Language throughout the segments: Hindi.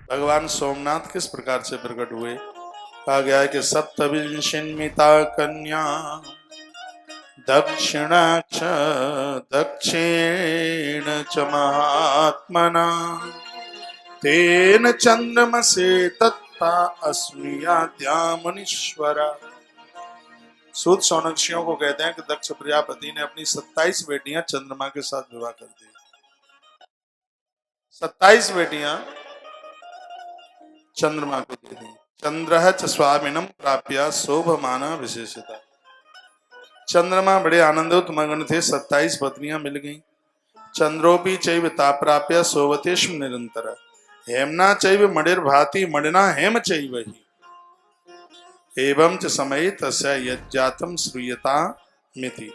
भगवान सोमनाथ किस प्रकार से प्रकट हुए? कहा गया है कि सप्तविंशन्मिता कन्या दक्षिणाक्ष दक्षिण च महात्मना तेन चंद्रमसे तत्ता अस्मियाद्या मुनीश्वरा। सूत सौनक्षियों को कहते हैं कि दक्ष प्रजापति ने अपनी 27 बेटियां चंद्रमा के साथ विवाह कर दी। 27 बेटियां चंद्रमा को दे दी। चंद्रः च स्वामिनम प्राप्य शोभमाना विशेषता। चंद्रमा बड़े आनंदोत मगन थे, 27 पत्नियां मिल गईं। चंद्रोपि चैव ताप्राप्य शोभतेषु निरंतर हेमना चैव मणिर्भाति मणिना हेम चैव हि एवं च समय तस्य यज्जातम श्रूयता मिति।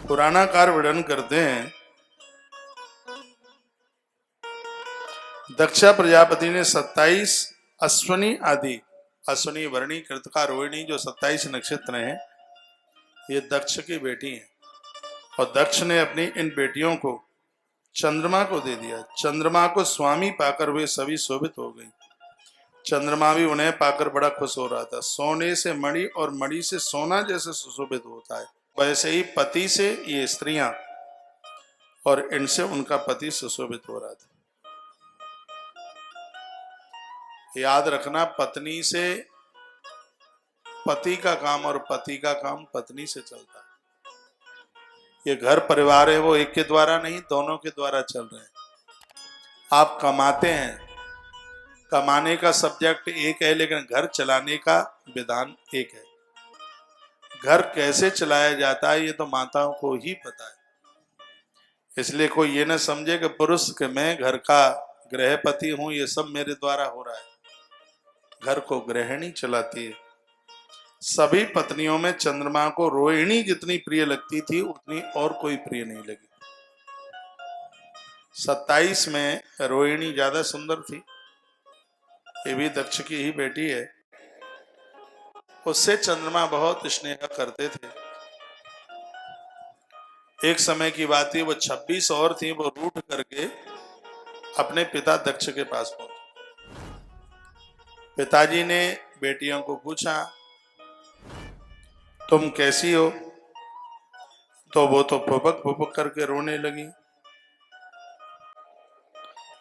पुराणाकार वर्णन करते हैं दक्ष प्रजापति ने 27 अश्वनी आदि, अश्वनी वर्णी कृतिका रोहिणी जो 27 नक्षत्र हैं, ये दक्ष की बेटी हैं। और दक्ष ने अपनी इन बेटियों को चंद्रमा को दे दिया। चंद्रमा को स्वामी पाकर वे सभी शोभित हो गई। चंद्रमा भी उन्हें पाकर बड़ा खुश हो रहा था। सोने से मणि और मणि से सोना जैसे सुशोभित होता है, वैसे ही पति से ये स्त्रियां और इनसे उनका पति सुशोभित हो रहा था। याद रखना, पत्नी से पति का काम और पति का काम पत्नी से चलता है। ये घर परिवार है वो एक के द्वारा नहीं, दोनों के द्वारा चल रहे हैं। आप कमाते हैं, कमाने का सब्जेक्ट एक है, लेकिन घर चलाने का विधान एक है। घर कैसे चलाया जाता है ये तो माताओं को ही पता है। इसलिए कोई ये न समझे कि पुरुष के मैं घर का गृहपति हूं, ये सब मेरे द्वारा हो रहा है। घर को गृहिणी चलाती है। सभी पत्नियों में चंद्रमा को रोहिणी जितनी प्रिय लगती थी उतनी और कोई प्रिय नहीं लगी। 27 में रोहिणी ज्यादा सुंदर थी। ये भी दक्ष की ही बेटी है। उससे चंद्रमा बहुत स्नेह करते थे। एक समय की बात थी, वो 26 और थी, वो रूठ करके अपने पिता दक्ष के पास पहुंचे। पिताजी ने बेटियों को पूछा, तुम कैसी हो? तो वो तो फुपक फुपक करके रोने लगी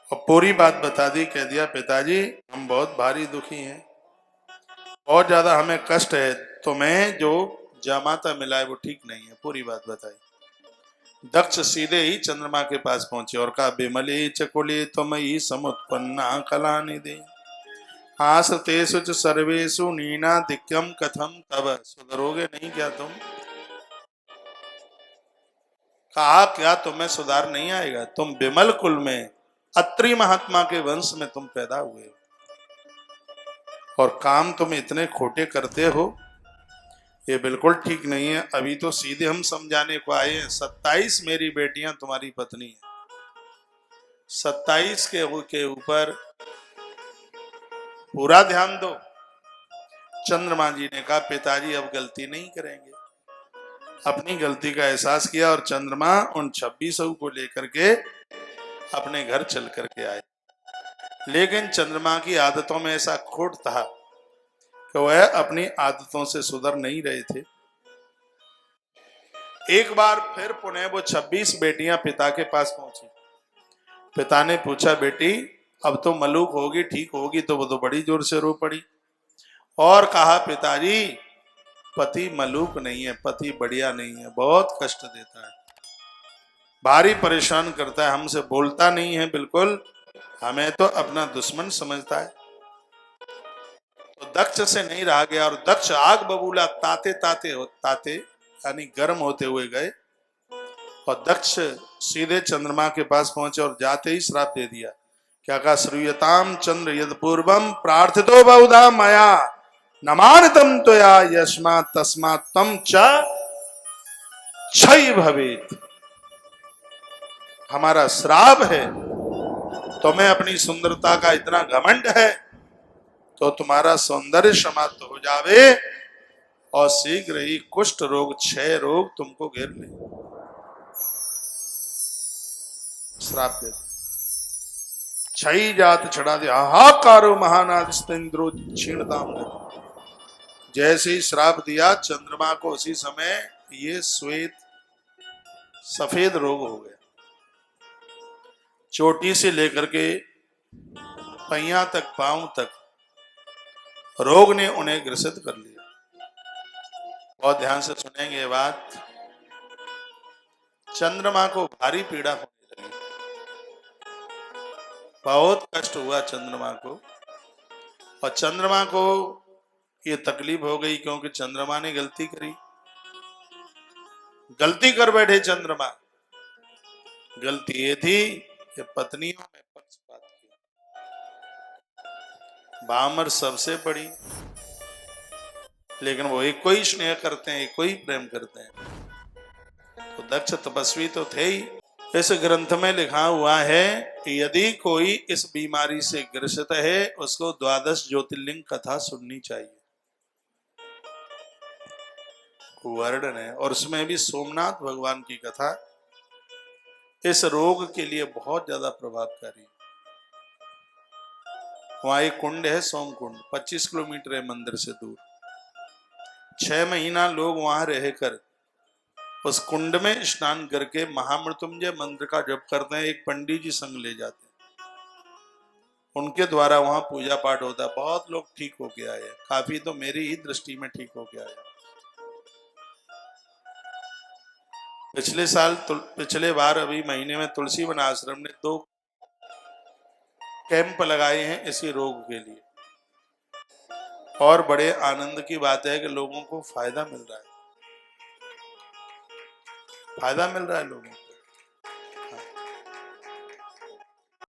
और पूरी बात बता दी। कह दिया, पिताजी हम बहुत भारी दुखी हैं, बहुत ज्यादा हमें कष्ट है। तुम्हें जो जामाता मिला है वो ठीक नहीं है। पूरी बात बताई। दक्ष सीधे ही चंद्रमा के पास पहुंचे और कहा, बिमले चकुले तुमयि समुत्पन्ना कलानिधि आसतेषु च सर्वेषु नीनाधिक्यम कथम तव। सुधरोगे नहीं क्या तुम? कहा, क्या तुम्हें सुधार नहीं आएगा? तुम विमल कुल में अत्रि महात्मा के वंश में तुम पैदा हुए हो और काम तुम इतने खोटे करते हो, ये बिल्कुल ठीक नहीं है। अभी तो सीधे हम समझाने को आए हैं। 27 मेरी बेटियां तुम्हारी पत्नी है। 27 के ऊपर पूरा ध्यान दो। चंद्रमा जी ने कहा, पिताजी अब गलती नहीं करेंगे। अपनी गलती का एहसास किया और चंद्रमा उन 26 को लेकर के अपने घर चल करके आए। लेकिन चंद्रमा की आदतों में ऐसा खोट था कि वह अपनी आदतों से सुधर नहीं रहे थे। एक बार फिर पुनः वो 26 बेटियां पिता के पास पहुंची। पिता ने पूछा, बेटी अब तो मलूक होगी, ठीक होगी? तो वो तो बड़ी जोर से रो पड़ी और कहा, पिताजी पति मलूक नहीं है, पति बढ़िया नहीं है, बहुत कष्ट देता है, भारी परेशान करता है, हमसे बोलता नहीं है बिल्कुल, हमें तो अपना दुश्मन समझता है। तो दक्ष से नहीं रहा गया और दक्ष आग बबूला ताते ताते ताते यानी गर्म होते हुए गए और दक्ष सीधे चंद्रमा के पास पहुंचे और जाते ही श्राप दे दिया। क्या कहा? श्रूयताम चंद्र यद पूर्वम प्रार्थितो बहुधा मया नमानतम त्वया यस्मात् तस्मात् तम च क्षय भवेत्। हमारा श्राप है, तुम्हें अपनी सुंदरता का इतना घमंड है तो तुम्हारा सौंदर्य समाप्त हो जावे और शीघ्र ही कुष्ठ रोग, क्षय रोग तुमको घेर ले। श्राप दे। छई जात छड़ा दे हाहाकारो महानाद स्तेन्द्रो क्षीणताम गति। जैसे ही श्राप दिया चंद्रमा को उसी समय ये श्वेत सफेद रोग हो गया। चोटी से लेकर के पैया तक, पांव तक रोग ने उन्हें ग्रसित कर लिया। बहुत ध्यान से सुनेंगे ये बात। चंद्रमा को भारी पीड़ा होने लगी, बहुत कष्ट हुआ चंद्रमा को। और चंद्रमा को ये तकलीफ हो गई क्योंकि चंद्रमा ने गलती करी, गलती कर बैठे चंद्रमा। गलती ये थी कि पत्नियों में पक्षपात किया। बामर सबसे बड़ी, लेकिन वो एक को ही स्नेह करते हैं, एक को ही प्रेम करते हैं। तो दक्ष तपस्वी तो थे ही। इस ग्रंथ में लिखा हुआ है कि यदि कोई इस बीमारी से ग्रसित है उसको 12 ज्योतिर्लिंग कथा सुननी चाहिए, वर्णन है। और उसमें भी सोमनाथ भगवान की कथा इस रोग के लिए बहुत ज्यादा प्रभावकारी है। वहां एक कुंड है, सोम कुंड, 25 किलोमीटर है मंदिर से दूर। 6 महीना लोग वहां रहकर उस कुंड में स्नान करके महामृत्युंजय मंत्र का जप करते हैं। एक पंडित जी संग ले जाते हैं, उनके द्वारा वहां पूजा पाठ होता है। बहुत लोग ठीक होके आए, काफी तो मेरी ही दृष्टि में ठीक होके आए। पिछले बार अभी महीने में तुलसी वन आश्रम ने 2 कैंप लगाए हैं इसी रोग के लिए। और बड़े आनंद की बात है कि लोगों को फायदा मिल रहा है, फायदा मिल रहा है लोगों को।